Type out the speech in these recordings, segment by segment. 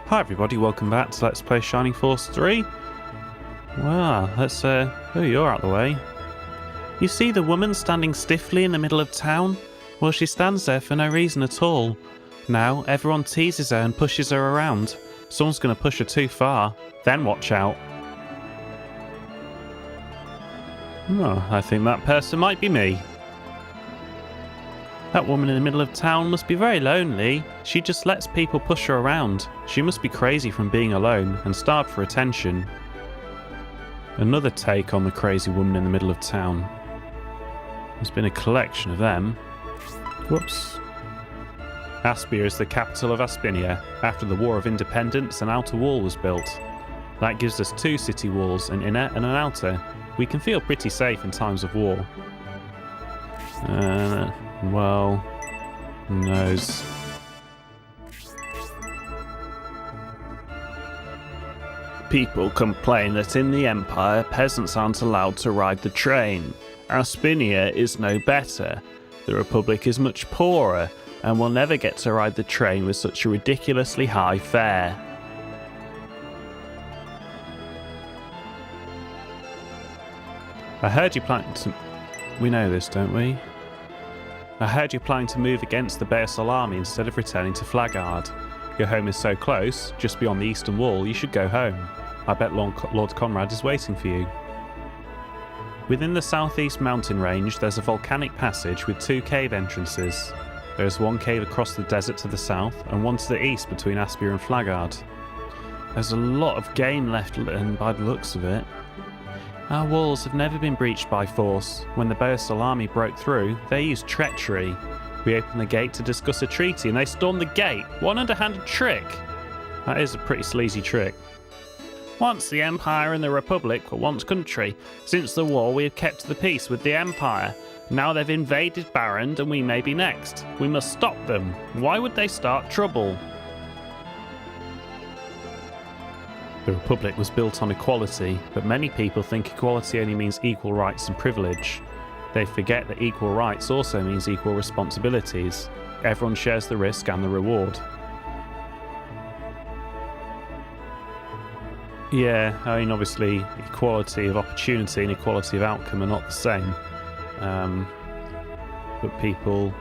Hi everybody, welcome back to Let's Play Shining Force 3. Well, let's you're out the way. You see the woman standing stiffly in the middle of town? Well, she stands there for no reason at all. Now, everyone teases her and pushes her around. Someone's going to push her too far. Then watch out. Oh, I think that person might be me. That woman in the middle of town must be very lonely. She just lets people push her around. She must be crazy from being alone and starved for attention. Another take on the crazy woman in the middle of town. There's been a collection of them. Whoops. Aspia is the capital of Aspinia. After the War of Independence, an outer wall was built. That gives us 2 city walls, an inner and an outer. We can feel pretty safe in times of war. Well, who knows? People complain that in the Empire, peasants aren't allowed to ride the train. Aspinia is no better. The Republic is much poorer, and will never get to ride the train with such a ridiculously high fare. I heard you planning to... We know this, don't we? I heard you're planning to move against the Baersol army instead of returning to Flagard. Your home is so close, just beyond the eastern wall, you should go home. I bet Lord Conrad is waiting for you. Within the southeast mountain range, there's a volcanic passage with 2 cave entrances. There is 1 cave across the desert to the south, and 1 to the east between Aspia and Flagard. There's a lot of game left by the looks of it. Our walls have never been breached by force. When the Baersol army broke through, they used treachery. We opened the gate to discuss a treaty and they stormed the gate. What underhanded trick! That is a pretty sleazy trick. Once the Empire and the Republic were once country. Since the war we have kept the peace with the Empire. Now they've invaded Barrand and we may be next. We must stop them. Why would they start trouble? The Republic was built on equality, but many people think equality only means equal rights and privilege. They forget that equal rights also means equal responsibilities. Everyone shares the risk and the reward. Yeah, I mean obviously equality of opportunity and equality of outcome are not the same. But people,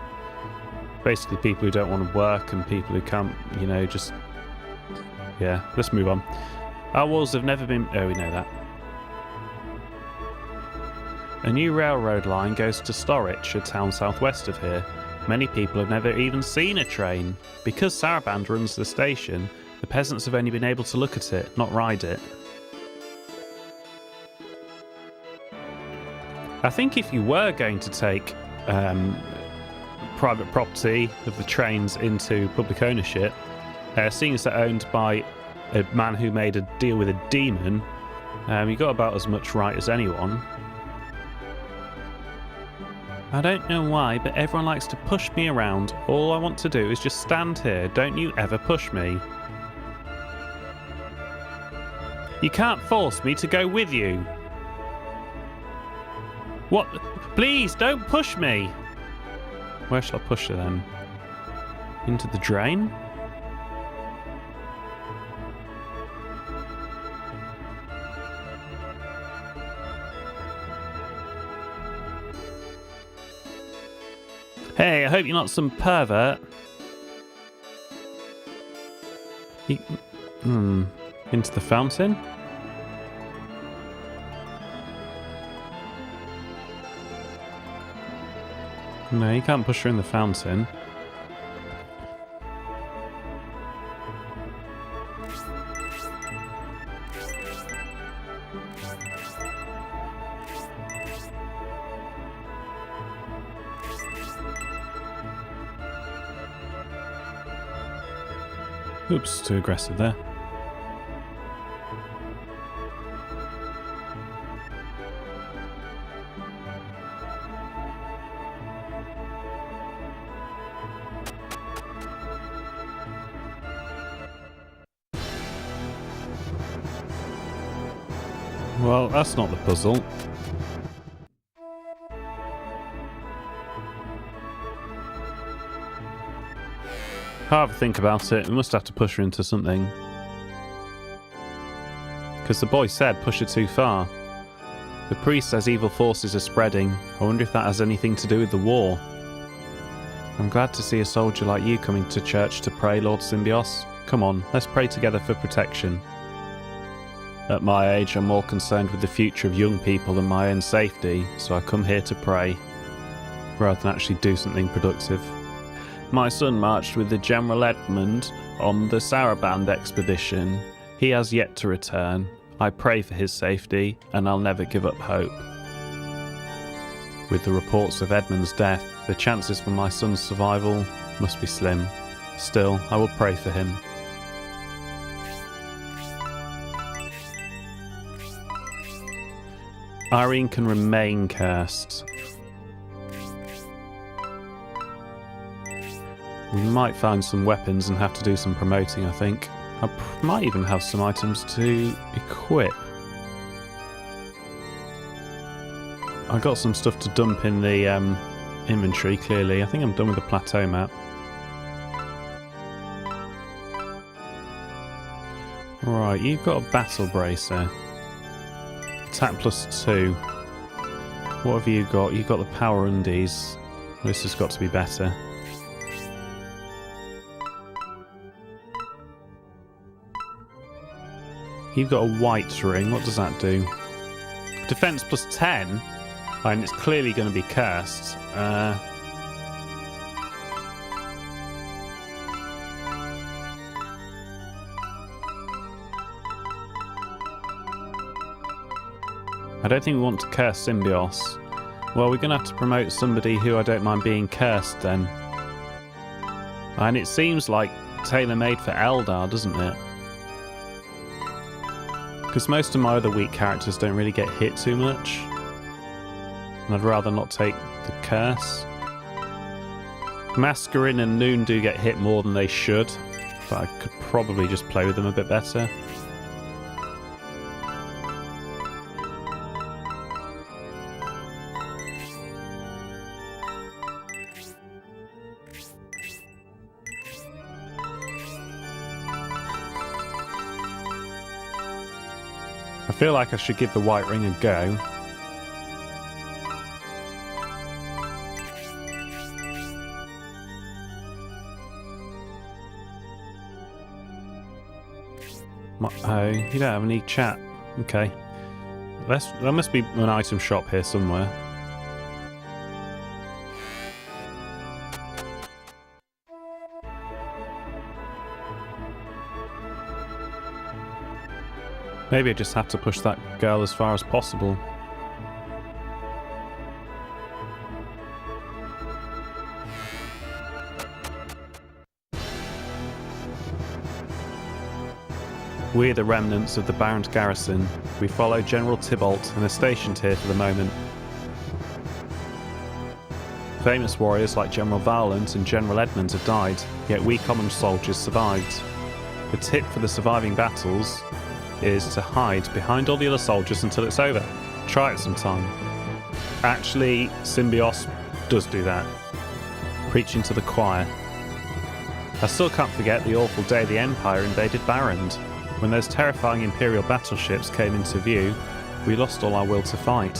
basically people who don't want to work and people who can't, you know, just... Yeah, let's move on. Our walls have never been... Oh, we know that. A new railroad line goes to Storwich, a town southwest of here. Many people have never even seen a train. Because Saraband runs the station, the peasants have only been able to look at it, not ride it. I think if you were going to take private property of the trains into public ownership, seeing as they're owned by a man who made a deal with a demon, you got about as much right as anyone. I don't know why, but everyone likes to push me around. All I want to do is just stand here. Don't you ever push me. You can't force me to go with you. What? Please, don't push me. Where shall I push her then? Into the drain? Hey, I hope you're not some pervert. Into the fountain? No, you can't push her in the fountain. Oops, too aggressive there. Well, that's not the puzzle. Have a think about it. We must have to push her into something. Because the boy said push her too far. The priest says evil forces are spreading. I wonder if that has anything to do with the war. I'm glad to see a soldier like you coming to church to pray, Lord Symbios. Come on, let's pray together for protection. At my age, I'm more concerned with the future of young people than my own safety, so I come here to pray, rather than actually do something productive. My son marched with the General Edmund on the Saraband expedition. He has yet to return. I pray for his safety, and I'll never give up hope. With the reports of Edmund's death, the chances for my son's survival must be slim. Still, I will pray for him. Irene can remain cursed. We might find some weapons and have to do some promoting, I think. I might even have some items to equip. I got some stuff to dump in the inventory, clearly. I think I'm done with the plateau map. Right, you've got a battle bracer. Attack +2. What have you got? You've got the power undies. This has got to be better. You've got a white ring. What does that do? Defense +10? And it's clearly going to be cursed. I don't think we want to curse Symbios. Well, we're going to have to promote somebody who I don't mind being cursed then. And it seems like tailor-made for Eldar, doesn't it? Because most of my other weak characters don't really get hit too much. And I'd rather not take the curse. Mascarin and Noon do get hit more than they should, but I could probably just play with them a bit better. I feel like I should give the white ring a go. Oh, you don't have any chat. Okay. There must be an item shop here somewhere. Maybe I just have to push that girl as far as possible. We're the remnants of the Baron's garrison. We follow General Tybalt and are stationed here for the moment. Famous warriors like General Valent and General Edmund have died, yet we common soldiers survived. The tip for the surviving battles is to hide behind all the other soldiers until it's over. Try it sometime. Actually, Symbios does do that. Preaching to the choir. I still can't forget the awful day the Empire invaded Barrand. When those terrifying Imperial battleships came into view, we lost all our will to fight.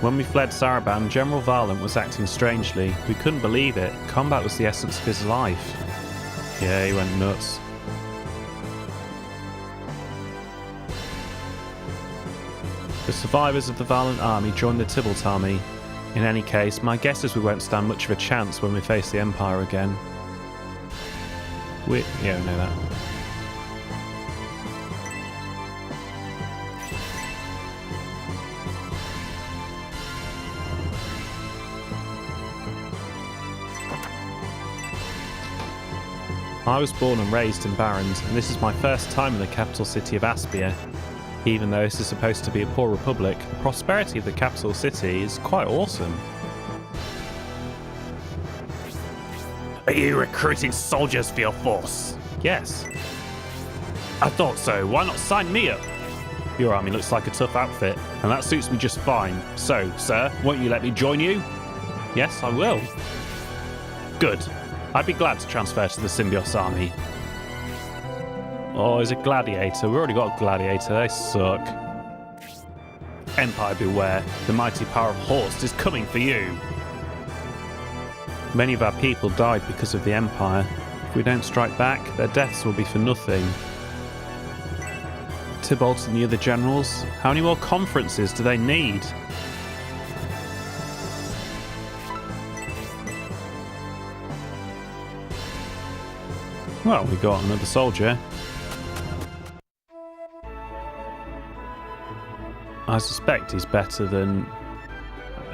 When we fled Saraband, General Valent was acting strangely. We couldn't believe it. Combat was the essence of his life. Yeah, he went nuts. The survivors of the Valent army joined the Tybalt army. In any case, my guess is we won't stand much of a chance when we face the Empire again. Yeah, we know that. I was born and raised in Barrand, and this is my first time in the capital city of Aspia. Even though this is supposed to be a poor republic, the prosperity of the capital city is quite awesome. Are you recruiting soldiers for your force? Yes. I thought so. Why not sign me up? Your army looks like a tough outfit, and that suits me just fine. So, sir, won't you let me join you? Yes, I will. Good. I'd be glad to transfer to the Symbios army. Oh, is it Gladiator? We've already got a Gladiator. They suck. Empire beware. The mighty power of Horst is coming for you. Many of our people died because of the Empire. If we don't strike back, their deaths will be for nothing. Tybalt and the other generals, how many more conferences do they need? Well, we got another soldier. I suspect he's better than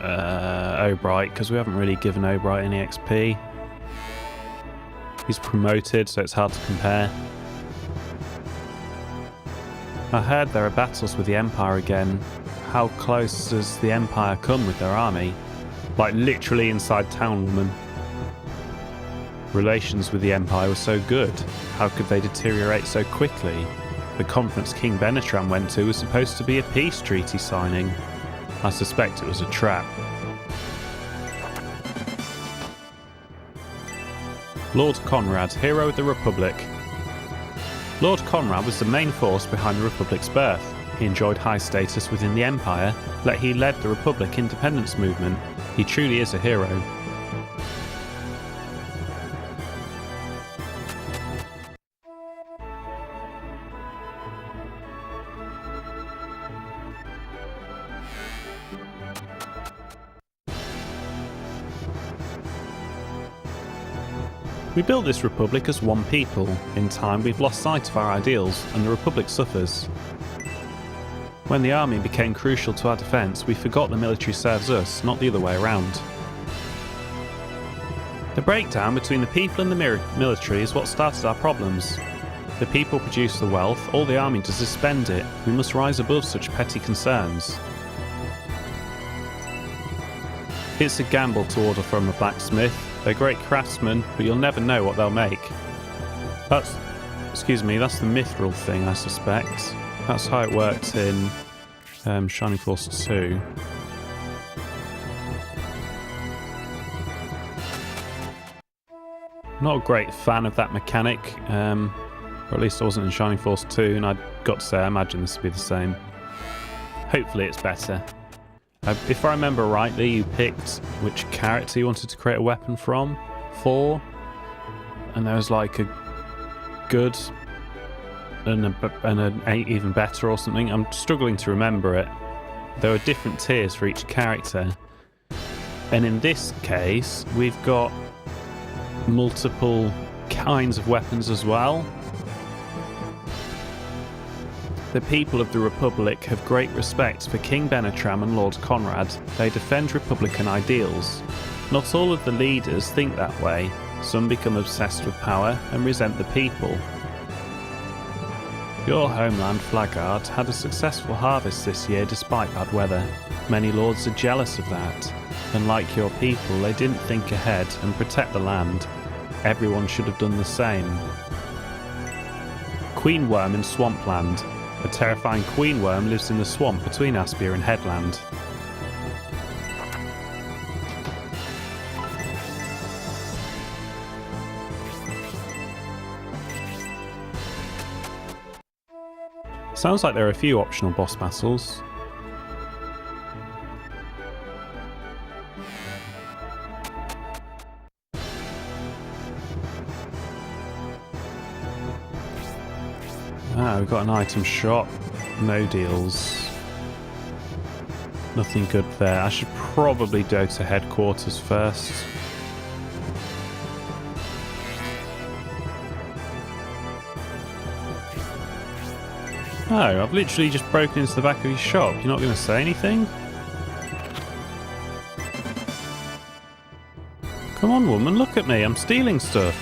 Obright, because we haven't really given Obright any XP. He's promoted, so it's hard to compare. I heard there are battles with the Empire again. How close does the Empire come with their army? Like literally inside town, woman. Relations with the Empire were so good. How could they deteriorate so quickly? The conference King Benetram went to was supposed to be a peace treaty signing. I suspect it was a trap. Lord Conrad, hero of the Republic. Lord Conrad was the main force behind the Republic's birth. He enjoyed high status within the Empire, yet he led the Republic independence movement. He truly is a hero. We built this republic as one people. In time, we've lost sight of our ideals, and the republic suffers. When the army became crucial to our defence, we forgot the military serves us, not the other way around. The breakdown between the people and the military is what started our problems. The people produce the wealth, all the army does is spend it. We must rise above such petty concerns. It's a gamble to order from a blacksmith. They're great craftsmen, but you'll never know what they'll make. That's the mithril thing, I suspect. That's how it worked in Shining Force 2. Not a great fan of that mechanic, or at least I wasn't in Shining Force 2, and I've got to say, I imagine this will be the same. Hopefully it's better. If I remember rightly, you picked which character you wanted to create a weapon for, and there was like a good and an even better or something. I'm struggling to remember it. There are different tiers for each character, and in this case, we've got multiple kinds of weapons as well. The people of the Republic have great respect for King Benetram and Lord Conrad. They defend Republican ideals. Not all of the leaders think that way. Some become obsessed with power and resent the people. Your homeland, Flagard, had a successful harvest this year despite bad weather. Many lords are jealous of that. Unlike your people, they didn't think ahead and protect the land. Everyone should have done the same. Queen Worm in Swampland. A terrifying queen worm lives in the swamp between Aspia and Headland. Sounds like there are a few optional boss battles. Ah, we've got an item shop. No deals. Nothing good there. I should probably go to headquarters first. Oh, I've literally just broken into the back of your shop. You're not going to say anything? Come on, woman, look at me. I'm stealing stuff.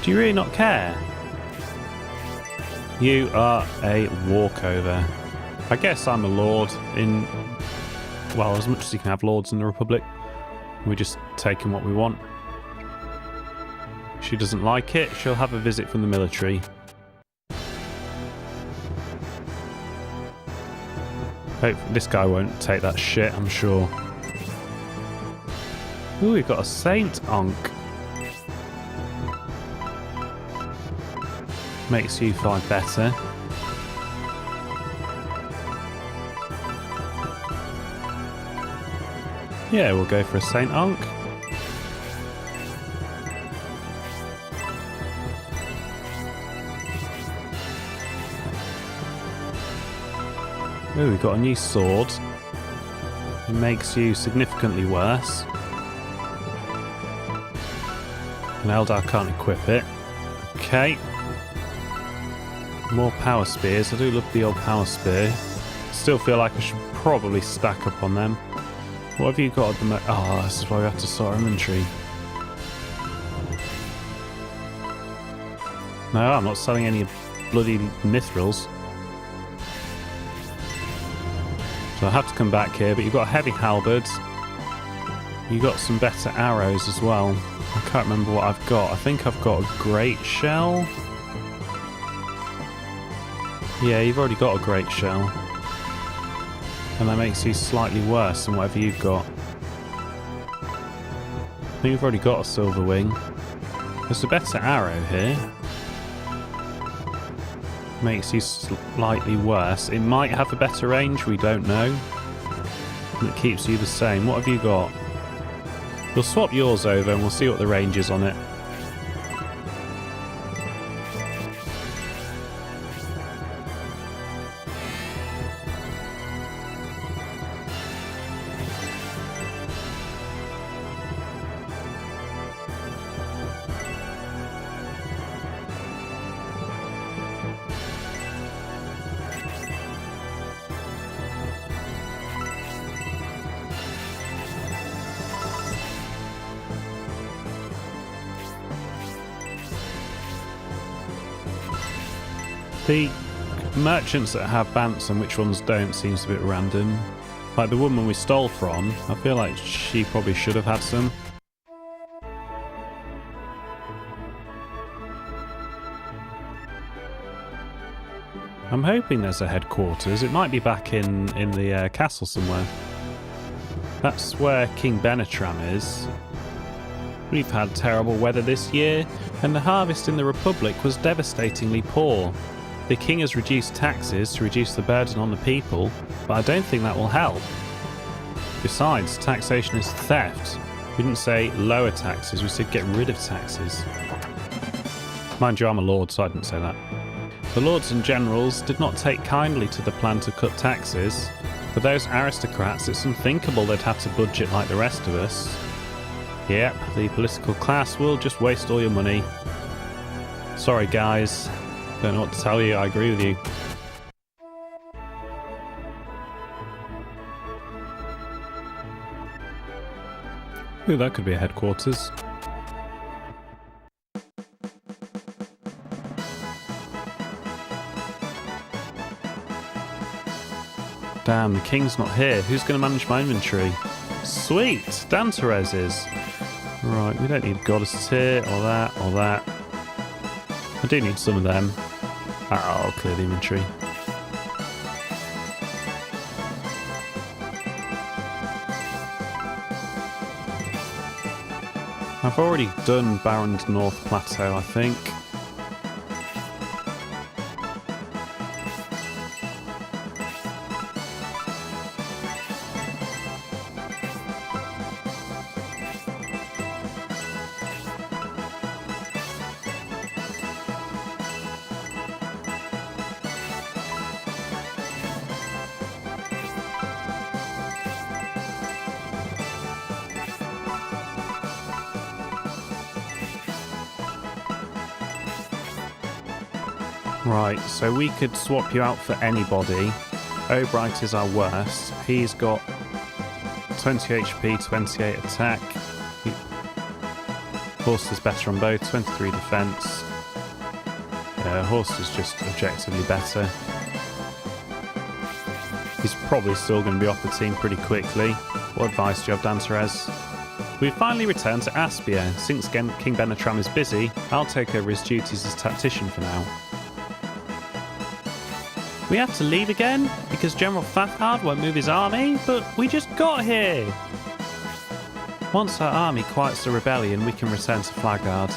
Do you really not care? You are a walkover. I guess I'm a lord in... well, as much as you can have lords in the Republic. We're just taking what we want. If she doesn't like it, she'll have a visit from the military. Hope this guy won't take that shit, I'm sure. Ooh, we've got a Saint Ankh. Makes you fight better. Yeah, we'll go for a Saint Ankh. Oh, we've got a new sword. It makes you significantly worse. And Eldar can't equip it. Okay. More power spears. I do love the old power spear. Still feel like I should probably stack up on them. What have you got at the moment? Oh, this is why we have to sort our inventory. No, I'm not selling any bloody mithrils. So I have to come back here, but you've got a heavy halberd. You've got some better arrows as well. I can't remember what I've got. I think I've got a great shell. Yeah, you've already got a great shell. And that makes you slightly worse than whatever you've got. I think you've already got a silver wing. There's a better arrow here. Makes you slightly worse. It might have a better range, we don't know. And it keeps you the same. What have you got? We'll swap yours over and we'll see what the range is on it. The merchants that have bants and which ones don't seems a bit random. Like the woman we stole from, I feel like she probably should have had some. I'm hoping there's a headquarters. It might be back in the castle somewhere. That's where King Benetram is. We've had terrible weather this year, and the harvest in the Republic was devastatingly poor. The king has reduced taxes to reduce the burden on the people, but I don't think that will help. Besides, taxation is theft. We didn't say lower taxes, we said get rid of taxes. Mind you, I'm a lord, so I didn't say that. The lords and generals did not take kindly to the plan to cut taxes. For those aristocrats, it's unthinkable they'd have to budget like the rest of us. Yep, the political class will just waste all your money. Sorry guys. Don't know what to tell you, I agree with you. Ooh, that could be a headquarters. Damn, the king's not here. Who's going to manage my inventory? Sweet! Danterez is. Right, we don't need goddess tier, or that, or that. I do need some of them. I'll clear the inventory. I've already done Baron's North Plateau, I think. Right, so we could swap you out for anybody. Obright is our worst. He's got 20 HP, 28 attack. Horse is better on both, 23 defense. Horse is just objectively better. He's probably still going to be off the team pretty quickly. What advice do you have, Danterez? We've finally returned to Aspia. Since King Benetram is busy, I'll take over his duties as tactician for now. We have to leave again because General Fafard won't move his army, but we just got here. Once our army quiets the rebellion, we can return to Flagard.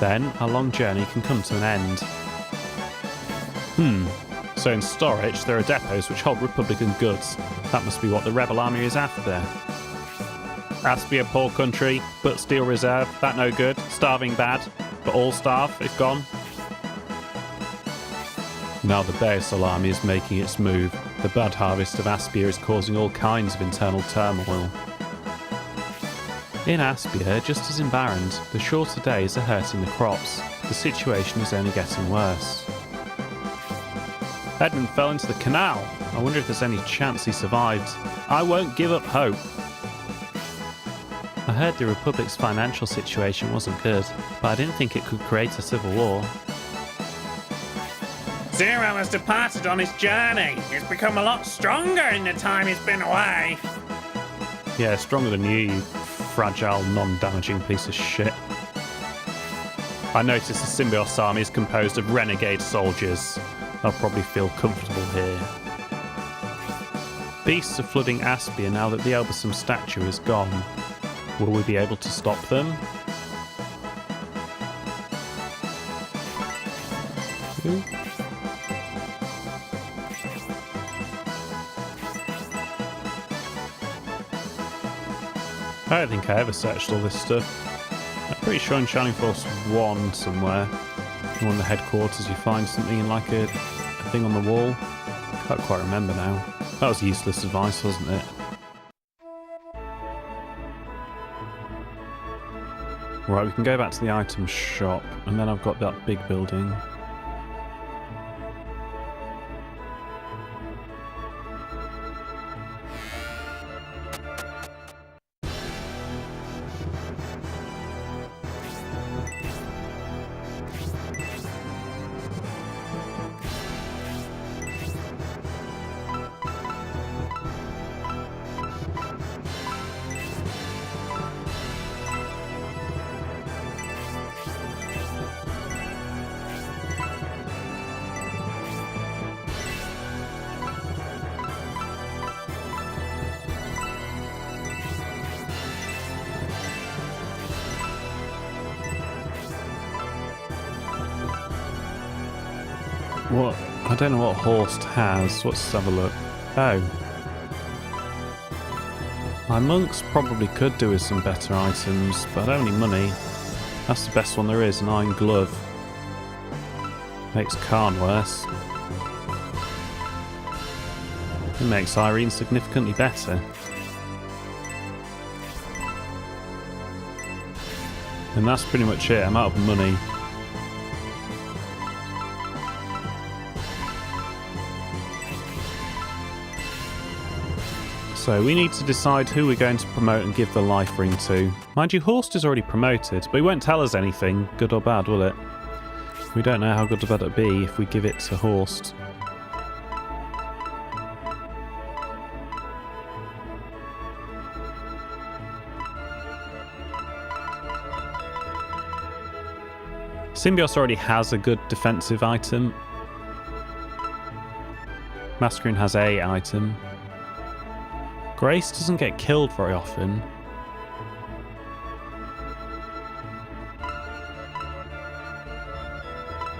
Then our long journey can come to an end. So in storage, there are depots which hold Republican goods. That must be what the rebel army is after. Aspia, poor country, but steel reserve, that no good. Starving bad, but all starve if gone. Now the Baesol army is making its move. The bad harvest of Aspia is causing all kinds of internal turmoil. In Aspia, just as in Barrens, the shorter days are hurting the crops. The situation is only getting worse. Edmund fell into the canal. I wonder if there's any chance he survived. I won't give up hope. I heard the Republic's financial situation wasn't good, but I didn't think it could create a civil war. Zero has departed on his journey. He's become a lot stronger in the time he's been away. Yeah, stronger than you fragile, non-damaging piece of shit. I noticed the Symbios army is composed of renegade soldiers. They'll probably feel comfortable here. Beasts are flooding Aspia now that the Elbasum statue is gone. Will we be able to stop them? Ooh. I don't think I ever searched all this stuff. I'm pretty sure in Shining Force 1 somewhere, in one of the headquarters, you find something in like a thing on the wall. Can't quite remember now. That was useless advice, wasn't it? Right, we can go back to the item shop, and then I've got that big building. What? I don't know what Horst has. Let's have a look. Oh. My monks probably could do with some better items, but I don't have any money. That's the best one there is, an iron glove. Makes Khan worse. It makes Irene significantly better. And that's pretty much it. I'm out of money. So we need to decide who we're going to promote and give the life ring to. Mind you, Horst is already promoted, but he won't tell us anything, good or bad, will it? We don't know how good or bad it'll be if we give it to Horst. Symbios already has a good defensive item. Mascarin has a item. Grace doesn't get killed very often.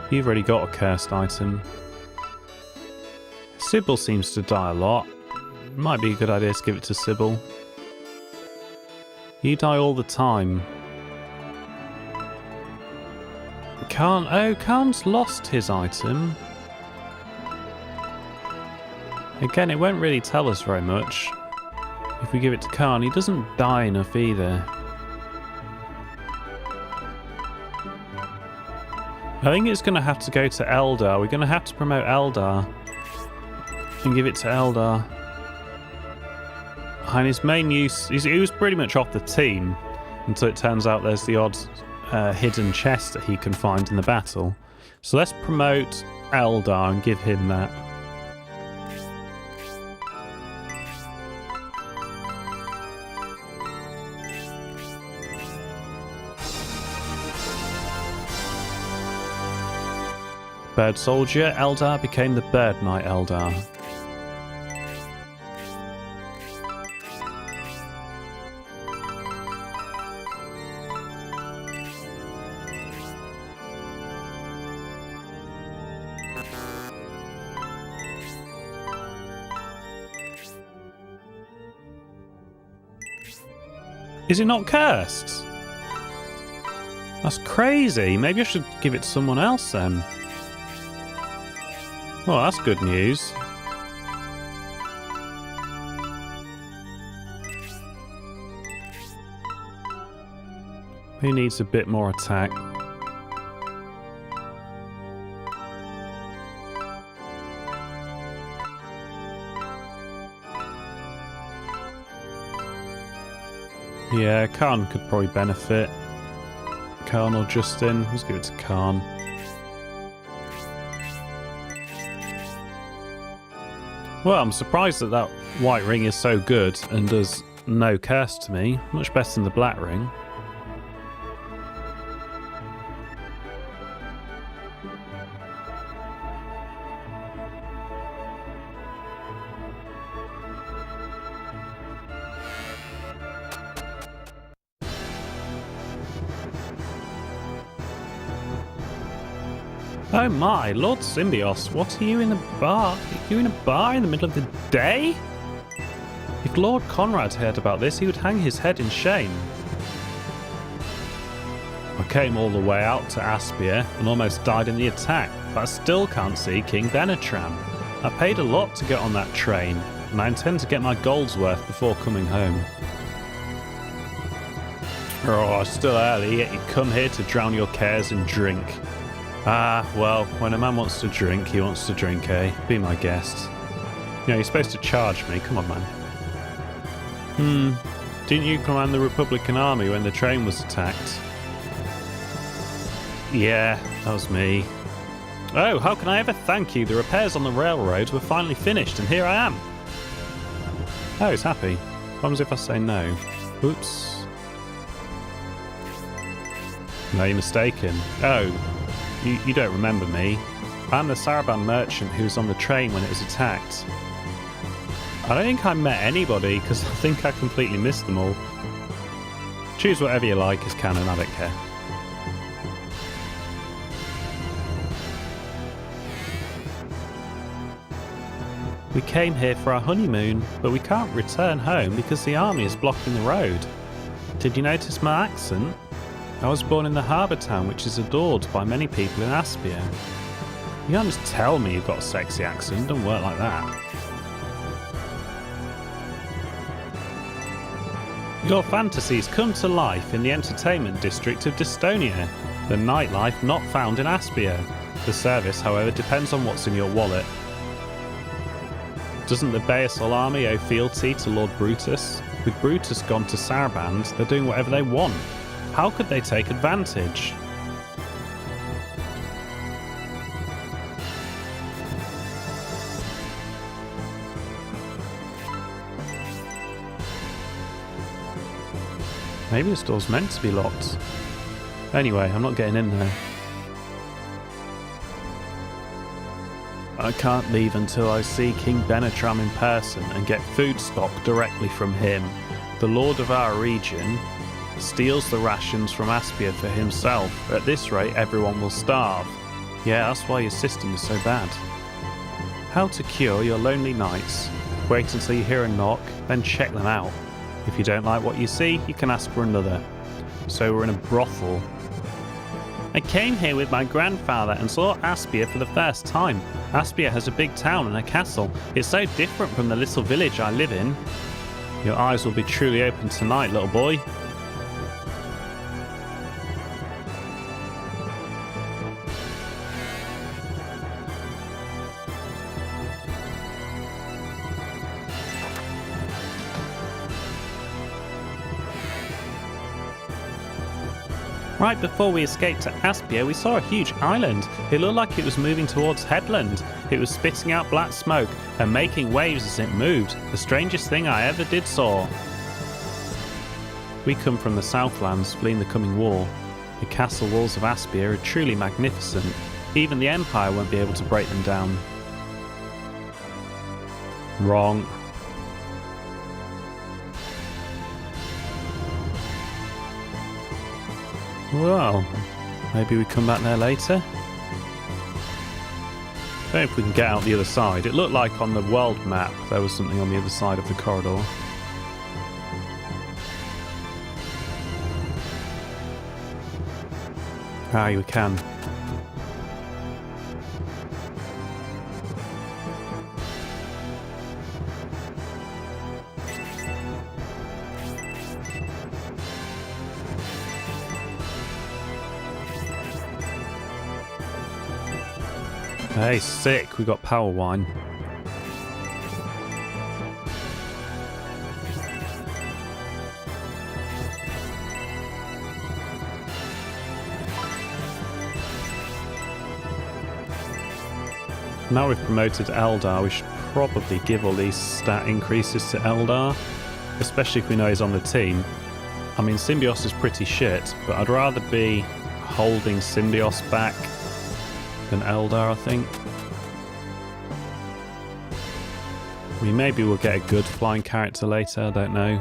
You've already got a cursed item. Sybil seems to die a lot. It might be a good idea to give it to Sybil. You die all the time. Khan's lost his item. Again, it won't really tell us very much. If we give it to Khan, he doesn't die enough either. I think it's going to have to go to Eldar. We're going to have to promote Eldar. And give it to Eldar. And his main use... He was pretty much off the team. Until it turns out there's the odd hidden chest that he can find in the battle. So let's promote Eldar and give him that. Bird Soldier Eldar became the Bird Knight Eldar. Is it not cursed? That's crazy. Maybe I should give it to someone else then. Well, that's good news. Who needs a bit more attack? Yeah, Khan could probably benefit. Khan or Justin. Let's give it to Khan. Well, I'm surprised that that white ring is so good and does no curse to me. Much better than the black ring. Oh my, Lord Symbios, what are you in a bar? Are you in a bar in the middle of the day? If Lord Conrad heard about this, he would hang his head in shame. I came all the way out to Aspia and almost died in the attack, but I still can't see King Benetram. I paid a lot to get on that train, and I intend to get my gold's worth before coming home. Oh, it's still early, yet you come here to drown your cares and drink. Ah, well, when a man wants to drink, he wants to drink, eh? Be my guest. You know, you're supposed to charge me. Come on, man. Didn't you command the Republican army when the train was attacked? Yeah, that was me. Oh, how can I ever thank you? The repairs on the railroad were finally finished, and here I am. Oh, he's happy. What happens if I say no? Oops. No, you're mistaken. Oh. You don't remember me. I'm the Saraband merchant who was on the train when it was attacked. I don't think I met anybody because I think I completely missed them all. Choose whatever you like as canon, I don't care. We came here for our honeymoon, but we can't return home because the army is blocking the road. Did you notice my accent? I was born in the harbour town, which is adored by many people in Aspia. You can't just tell me you've got a sexy accent. Don't work like that. Your fantasies come to life in the entertainment district of Dystonia, the nightlife not found in Aspia. The service, however, depends on what's in your wallet. Doesn't the Bearsol army owe fealty to Lord Brutus? With Brutus gone to Saraband, they're doing whatever they want. How could they take advantage? Maybe this door's meant to be locked. Anyway, I'm not getting in there. I can't leave until I see King Benetram in person and get food stock directly from him. The lord of our region steals the rations from Aspia for himself. At this rate, everyone will starve. Yeah, that's why your system is so bad. How to cure your lonely nights. Wait until you hear a knock, then check them out. If you don't like what you see, you can ask for another. So we're in a brothel. I came here with my grandfather and saw Aspia for the first time. Aspia has a big town and a castle. It's so different from the little village I live in. Your eyes will be truly open tonight, little boy. Right before we escaped to Aspia, we saw a huge island. It looked like it was moving towards headland. It was spitting out black smoke and making waves as it moved. The strangest thing I ever did saw. We come from the Southlands, fleeing the coming war. The castle walls of Aspia are truly magnificent. Even the Empire won't be able to break them down. Wrong. Well, maybe we come back there later. I don't know if we can get out the other side. It looked like on the world map there was something on the other side of the corridor. Ah, we can. Hey, sick. We got power wine. Now we've promoted Eldar, we should probably give all these stat increases to Eldar, especially if we know he's on the team. I mean, Symbios is pretty shit, but I'd rather be holding Symbios back than Eldar, I think. I mean, maybe we'll get a good flying character later, I don't know.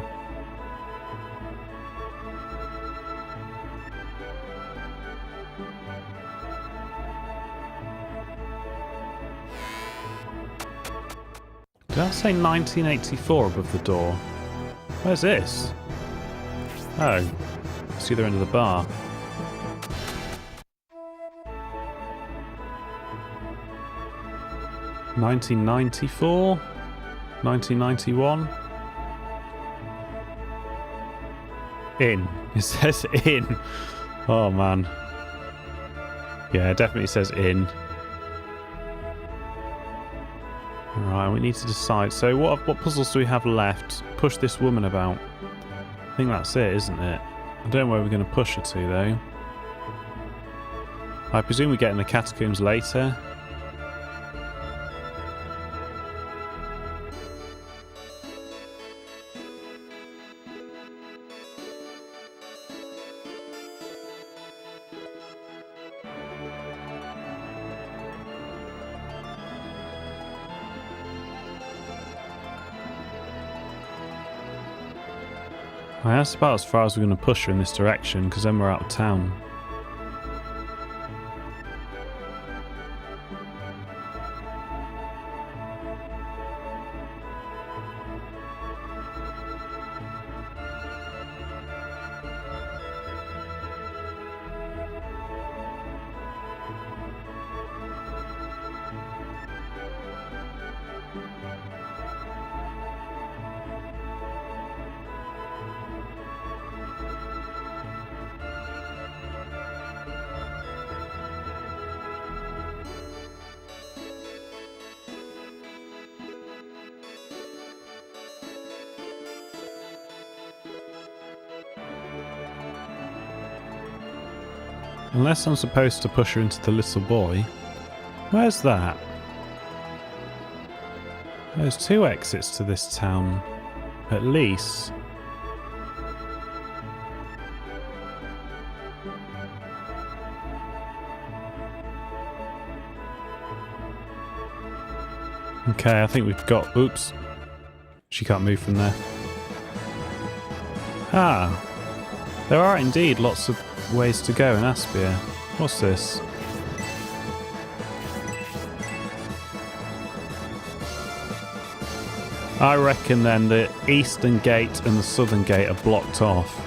Did I say 1984 above the door? Where's this? Oh, it's the other end of the bar. $1994? 1991? In. It says in. Oh man. Yeah, it definitely says in. Alright, we need to decide. So what puzzles do we have left? Push this woman about. I think that's it, isn't it? I don't know where we're going to push her to, though. I presume we get in the catacombs later. That's about as far as we're going to push her in this direction, because then we're out of town. Unless I'm supposed to push her into the little boy. Where's that? There's 2 exits to this town. At least. Okay, I think we've got... Oops. She can't move from there. Ah. There are indeed lots of ways to go in Aspia. What's this? I reckon then the eastern gate and the southern gate are blocked off.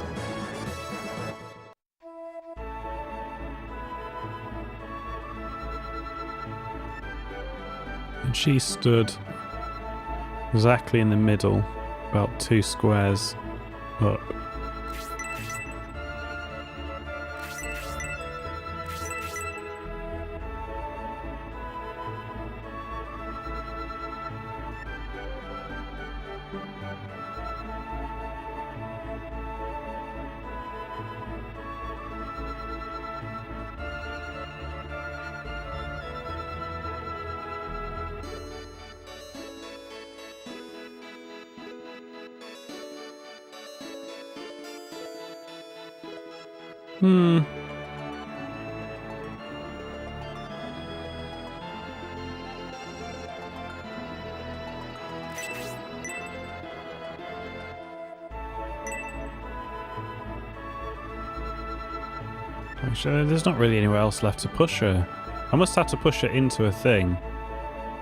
And she stood exactly in the middle, about 2 squares up. Actually, there's not really anywhere else left to push her. I must have to push her into a thing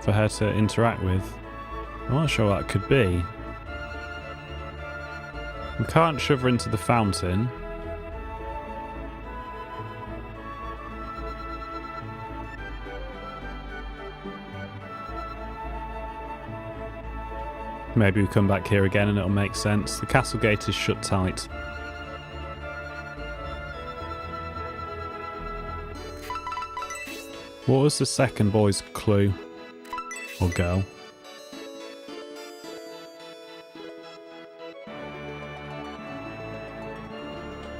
for her to interact with. I'm not sure what that could be. We can't shove her into the fountain. Maybe we come back here again and it'll make sense. The castle gate is shut tight. What was the second boy's clue? Or girl?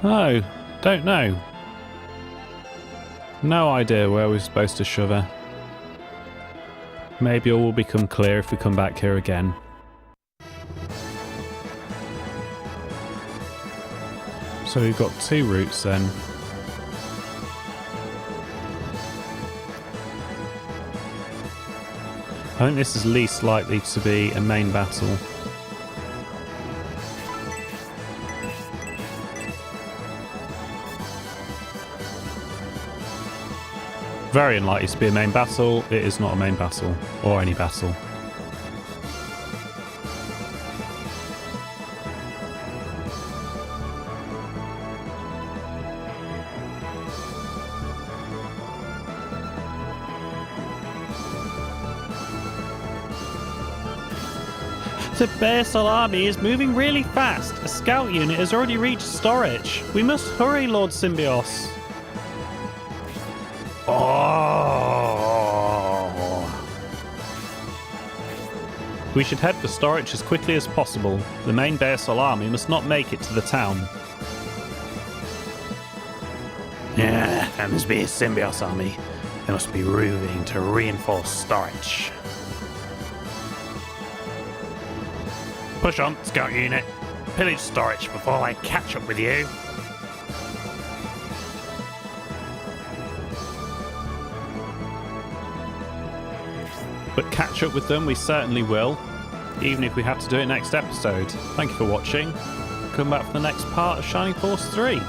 Oh, don't know. No idea where we're supposed to shove her. Maybe all will become clear if we come back here again. So we've got two routes then. I think this is least likely to be a main battle. Very unlikely to be a main battle. It is not a main battle, or any battle. The Basal army is moving really fast. A scout unit has already reached storage. We must hurry, Lord Symbios. We should head for storage as quickly as possible. The main Basal army must not make it to the town. Yeah, there must be a Symbios army. They must be moving to reinforce storage. Push on, scout unit. Pillage storage before I catch up with you. But catch up with them we certainly will, even if we have to do it next episode. Thank you for watching. Come back for the next part of Shining Force 3.